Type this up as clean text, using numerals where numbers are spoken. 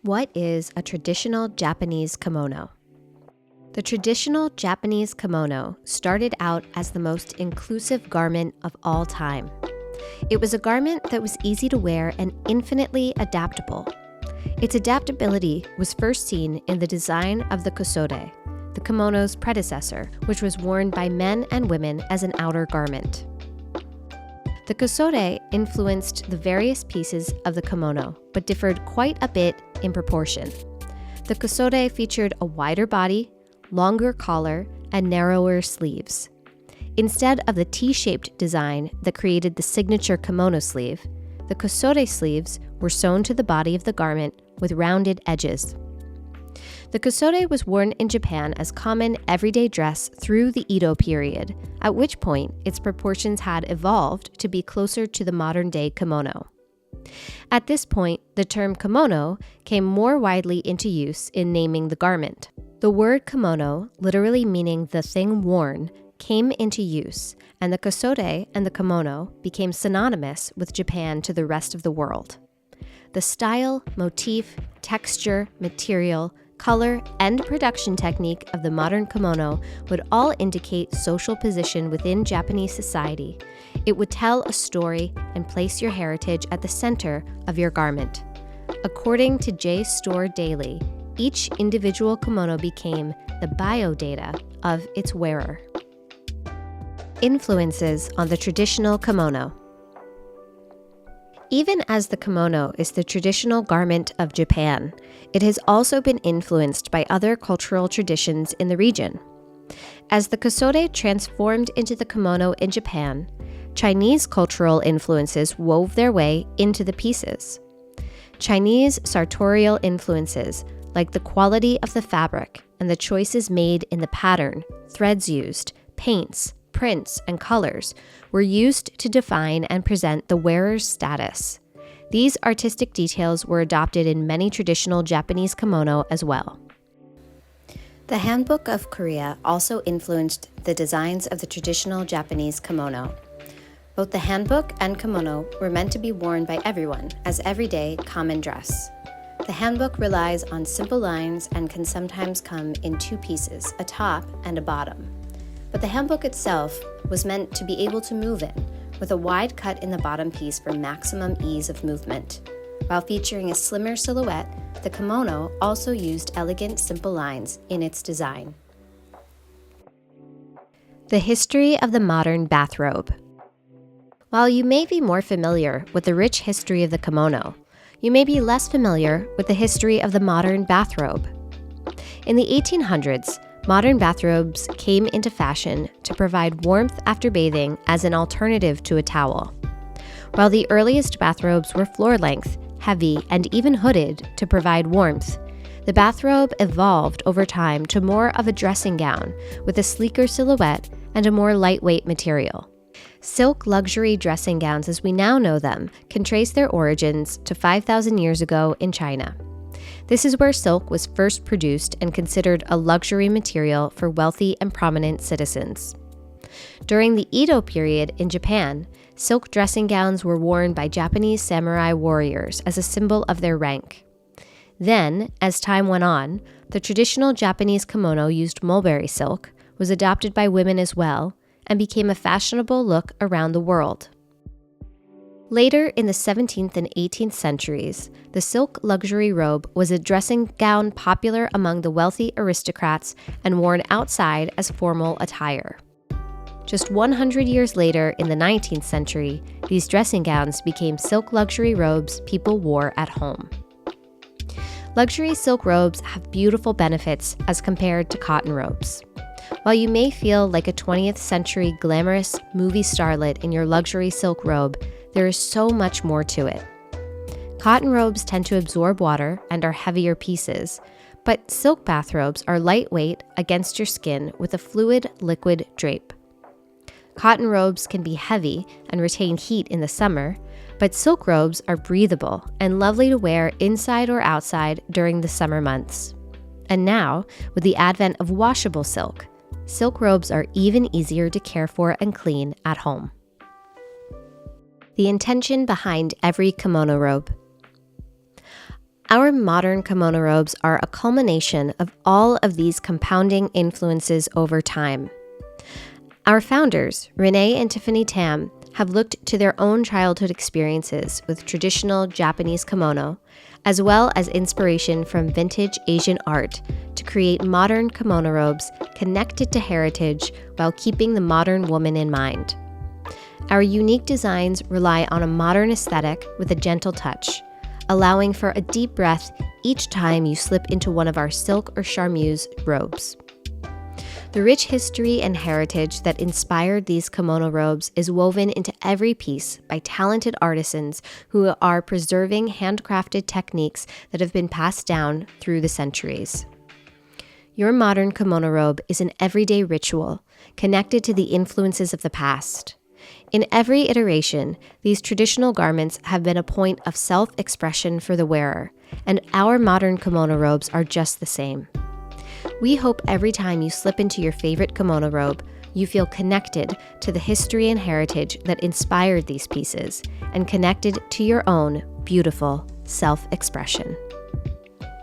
What is a traditional Japanese kimono? The traditional Japanese kimono started out as the most inclusive garment of all time. It was a garment that was easy to wear and infinitely adaptable. Its adaptability was first seen in the design of the kosode, the kimono's predecessor, which was worn by men and women as an outer garment. The kosode influenced the various pieces of the kimono, but differed quite a bit in proportion. The kosode featured a wider body, longer collar, and narrower sleeves. Instead of the T-shaped design that created the signature kimono sleeve, the kosode sleeves were sewn to the body of the garment with rounded edges. The kosode was worn in Japan as common everyday dress through the Edo period, at which point its proportions had evolved to be closer to the modern-day kimono. At this point, the term kimono came more widely into use in naming the garment. The word kimono, literally meaning the thing worn, came into use, and the kosode and the kimono became synonymous with Japan to the rest of the world. The style, motif, texture, material, color, and production technique of the modern kimono would all indicate social position within Japanese society. It would tell a story and place your heritage at the center of your garment. According to JSTOR Daily, each individual kimono became the biodata of its wearer. Influences on the traditional kimono. Even as the kimono is the traditional garment of Japan, it has also been influenced by other cultural traditions in the region. As the kosode transformed into the kimono in Japan, Chinese cultural influences wove their way into the pieces. Chinese sartorial influences, like the quality of the fabric and the choices made in the pattern, threads used, paints, prints, and colors, were used to define and present the wearer's status. These artistic details were adopted in many traditional Japanese kimono as well. The Handbook of Korea also influenced the designs of the traditional Japanese kimono. Both the handbook and kimono were meant to be worn by everyone as everyday common dress. The handbook relies on simple lines and can sometimes come in two pieces, a top and a bottom. But the handbook itself was meant to be able to move in, with a wide cut in the bottom piece for maximum ease of movement. While featuring a slimmer silhouette, the kimono also used elegant, simple lines in its design. The history of the modern bathrobe. While you may be more familiar with the rich history of the kimono, you may be less familiar with the history of the modern bathrobe. In the 1800s, modern bathrobes came into fashion to provide warmth after bathing as an alternative to a towel. While the earliest bathrobes were floor-length, heavy, and even hooded to provide warmth, the bathrobe evolved over time to more of a dressing gown with a sleeker silhouette and a more lightweight material. Silk luxury dressing gowns as we now know them can trace their origins to 5,000 years ago in China. This is where silk was first produced and considered a luxury material for wealthy and prominent citizens. During the Edo period in Japan, silk dressing gowns were worn by Japanese samurai warriors as a symbol of their rank. Then, as time went on, the traditional Japanese kimono used mulberry silk, was adopted by women as well, and became a fashionable look around the world. Later in the 17th and 18th centuries, the silk luxury robe was a dressing gown popular among the wealthy aristocrats and worn outside as formal attire. Just 100 years later, in the 19th century, these dressing gowns became silk luxury robes people wore at home. Luxury silk robes have beautiful benefits as compared to cotton robes. While you may feel like a 20th century glamorous movie starlet in your luxury silk robe, there is so much more to it. Cotton robes tend to absorb water and are heavier pieces, but silk bathrobes are lightweight against your skin with a fluid liquid drape. Cotton robes can be heavy and retain heat in the summer, but silk robes are breathable and lovely to wear inside or outside during the summer months. And now, with the advent of washable silk, silk robes are even easier to care for and clean at home. The intention behind every kimono robe. Our modern kimono robes are a culmination of all of these compounding influences over time. Our founders, Renee and Tiffany Tam, have looked to their own childhood experiences with traditional Japanese kimono, as well as inspiration from vintage Asian art, to create modern kimono robes connected to heritage while keeping the modern woman in mind. Our unique designs rely on a modern aesthetic with a gentle touch, allowing for a deep breath each time you slip into one of our silk or charmeuse robes. The rich history and heritage that inspired these kimono robes is woven into every piece by talented artisans who are preserving handcrafted techniques that have been passed down through the centuries. Your modern kimono robe is an everyday ritual connected to the influences of the past. In every iteration, these traditional garments have been a point of self-expression for the wearer, and our modern kimono robes are just the same. We hope every time you slip into your favorite kimono robe, you feel connected to the history and heritage that inspired these pieces and connected to your own beautiful self-expression.